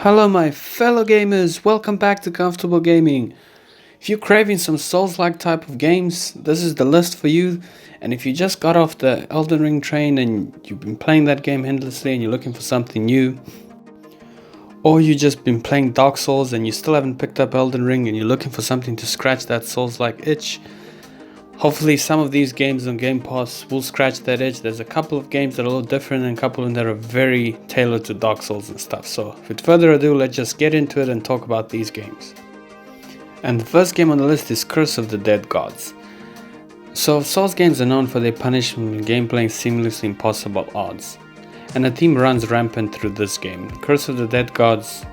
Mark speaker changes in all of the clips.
Speaker 1: Hello, my fellow gamers. Welcome back to Comfortable Gaming. If you're craving some Souls-like type of games, this is the list for you. And if you just got off the Elden Ring train and you've been playing that game endlessly and you're looking for something new, or you just been playing Dark Souls and you still haven't picked up Elden Ring and you're looking for something to scratch that Souls-like itch, hopefully some of these games on Game Pass will scratch that itch. There's a couple of games that are a little different and a couple of them that are very tailored to Dark Souls and stuff. So with further ado, let's just get into it and talk about these games. And the first game on the list is Curse of the Dead Gods. So Souls games are known for their punishment and gameplay seamlessly impossible odds. And the theme runs rampant through this game. Curse of the Dead Gods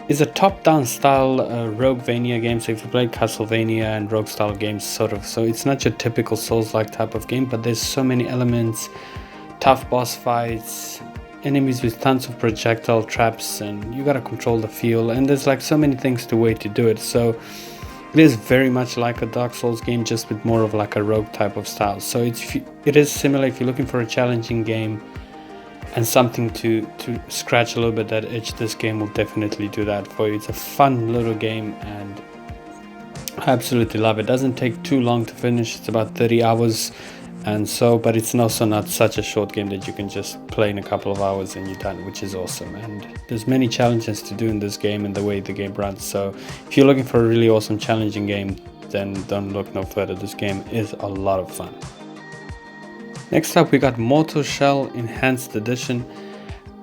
Speaker 1: is a top-down style Roguevania game. So if you played Castlevania and Rogue style games, so it's not your typical Souls-like type of game, but there's so many elements, tough boss fights, enemies with tons of projectile traps, and you gotta control the feel, and there's like so many things to way to do it. So it is very much like a Dark Souls game, just with more of like a rogue type of style. So it is similar if you're looking for a challenging game and something to scratch a little bit that itch. This game will definitely do that for you. It's a fun little game and I absolutely love it. It doesn't take too long to finish. It's about 30 hours but it's also not such a short game that you can just play in a couple of hours and you're done, which is awesome. And there's many challenges to do in this game and the way the game runs. So if you're looking for a really awesome challenging game, then don't look no further. This game is a lot of fun. Next up we got Mortal Shell Enhanced Edition,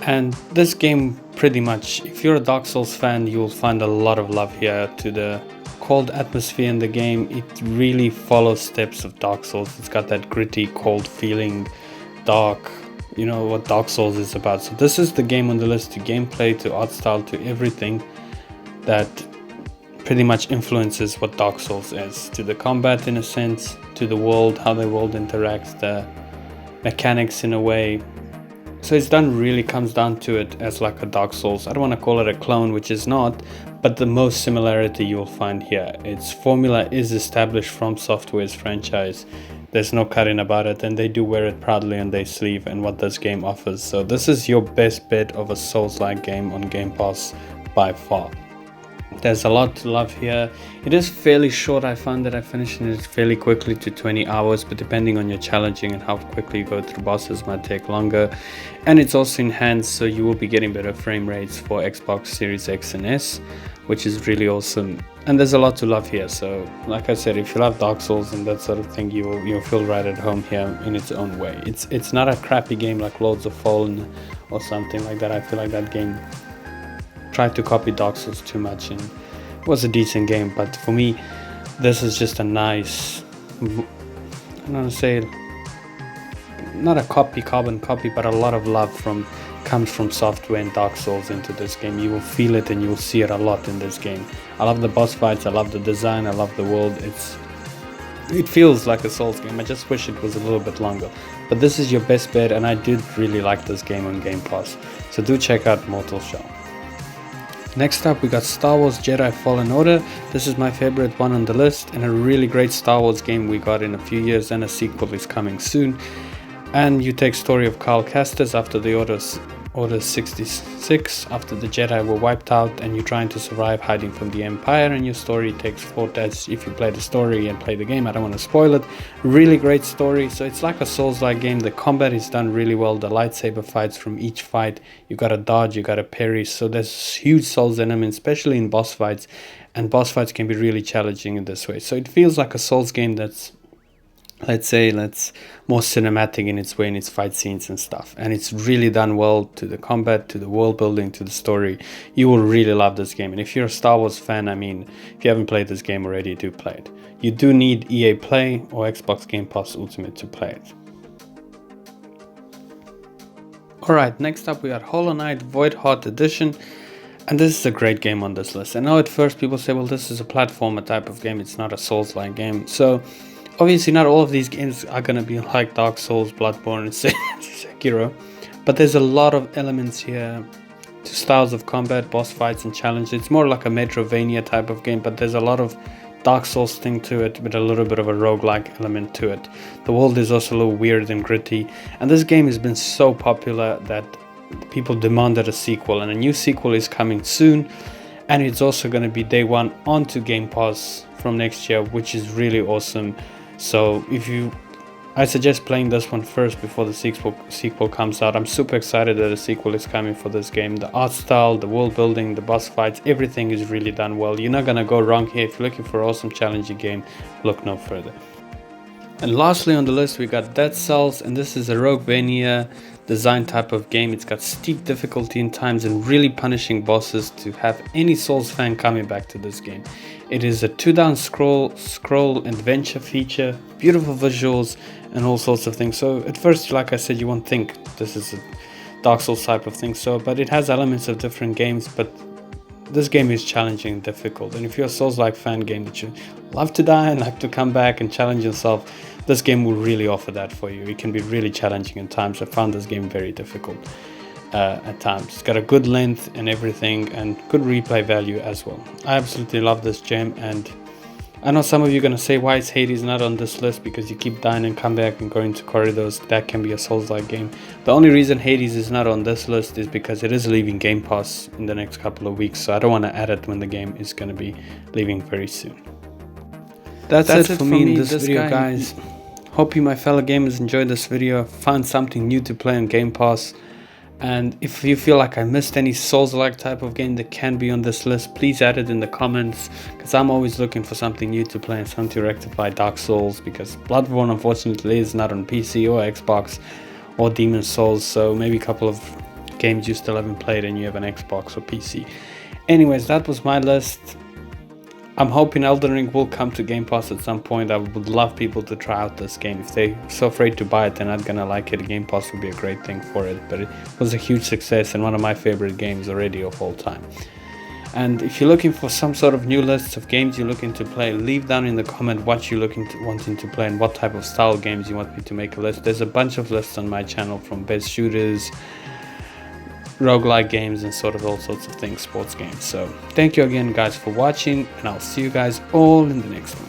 Speaker 1: and this game pretty much, if you're a Dark Souls fan, you'll find a lot of love here to the cold atmosphere in the game. It really follows steps of Dark Souls. It's got that gritty, cold feeling, dark, you know what Dark Souls is about. So this is the game on the list, to gameplay, to art style, to everything that pretty much influences what Dark Souls is, to the combat in a sense, to the world, how the world interacts, the mechanics in a way. So it's really comes down to it as like a Dark Souls. I don't want to call it a clone, which is not, but the most similarity you'll find here. Its formula is established from Software's franchise. There's no cutting about it, and they do wear it proudly on their sleeve and what this game offers. So this is your best bet of a Souls-like game on Game Pass by far. There's a lot to love here. It is fairly short. I found that I finished it fairly quickly to 20 hours, but depending on your challenging and how quickly you go through bosses might take longer. And it's also enhanced, so you will be getting better frame rates for Xbox Series X and S, which is really awesome. And there's a lot to love here. So like I said, if you love Dark Souls and that sort of thing, you'll feel right at home here in its own way. It's not a crappy game like Lords of Fallen or something like that. I feel like that game tried to copy Dark Souls too much, and it was a decent game, but for me this is just a nice, I don't want to say not a carbon copy, but a lot of love comes from Software and Dark Souls into this game. You will feel it and you will see it a lot in this game. I love the boss fights, I love the design, I love the world. It feels like a Souls game. I just wish it was a little bit longer, but this is your best bet, and I did really like this game on Game Pass, so do check out Mortal Shell. Next up we got Star Wars Jedi Fallen Order. This is my favorite one on the list, and a really great Star Wars game we got in a few years, and a sequel is coming soon. And you take story of Cal Kestis after the Order 66, after the Jedi were wiped out, and you're trying to survive hiding from the Empire, and your story takes 4 deaths. If you play the story and play the game, I don't want to spoil it. Really great story. So it's like a Souls-like game. The combat is done really well. The lightsaber fights, from each fight you gotta dodge, you gotta parry. So there's huge Souls elements, especially in boss fights, and boss fights can be really challenging in this way. So it feels like a Souls game that's, let's more cinematic in its way, in its fight scenes and stuff, and it's really done well to the combat, to the world building, to the story. You will really love this game, and if you're a Star Wars fan, I mean, if you haven't played this game already, do play it. You do need EA Play or Xbox Game Pass Ultimate to play it. Alright, next up we got Hollow Knight Void Heart Edition, and this is a great game on this list. I know at first people say, well, this is a platformer type of game, it's not a Souls-like game. So obviously not all of these games are going to be like Dark Souls, Bloodborne, and Sekiro, but there's a lot of elements here to styles of combat, boss fights, and challenges. It's more like a Metroidvania type of game, but there's a lot of Dark Souls thing to it, with a little bit of a roguelike element to it. The world is also a little weird and gritty, and this game has been so popular that people demanded a sequel, and a new sequel is coming soon, and it's also going to be day one onto Game Pass from next year, which is really awesome. So I suggest playing this one first before the sequel comes out. I'm super excited that a sequel is coming for this game. The art style, the world building, the boss fights, everything is really done well. You're not gonna go wrong here. If you're looking for an awesome challenging game, look no further. And lastly on the list, we got Dead Cells, and this is a Roguevania design type of game. It's got steep difficulty in times and really punishing bosses to have any Souls fan coming back to this game. It is a 2-down scroll adventure feature, beautiful visuals and all sorts of things. So at first, like I said, you won't think this is a Dark Souls type of thing, but it has elements of different games, but this game is challenging and difficult. And if you're a Souls-like fan game that you love to die and like to come back and challenge yourself, this game will really offer that for you. It can be really challenging at times. I found this game very difficult at times. It's got a good length and everything, and good replay value as well. I absolutely love this gem, and I know some of you are going to say, why is Hades not on this list? Because you keep dying and come back and go into corridors. That can be a Souls-like game. The only reason Hades is not on this list is because it is leaving Game Pass in the next couple of weeks, so I don't want to add it when the game is going to be leaving very soon. That's it for me in this video, guys. Hope you, my fellow gamers, enjoyed this video, found something new to play on Game Pass. And if you feel like I missed any Souls-like type of game that can be on this list, please add it in the comments, because I'm always looking for something new to play and something to rectify Dark Souls, because Bloodborne unfortunately is not on PC or Xbox or Demon Souls, so maybe a couple of games you still haven't played and you have an Xbox or PC. Anyways, that was my list. I'm hoping Elden Ring will come to Game Pass at some point. I would love people to try out this game. If they're so afraid to buy it, they're not gonna like it. Game Pass would be a great thing for it. But it was a huge success and one of my favorite games already of all time. And if you're looking for some sort of new lists of games you're looking to play, leave down in the comment what you're wanting to play and what type of style games you want me to make a list. There's a bunch of lists on my channel, from best shooters, roguelike games, and sort of all sorts of things, sports games. So thank you again, guys, for watching, and I'll see you guys all in the next one.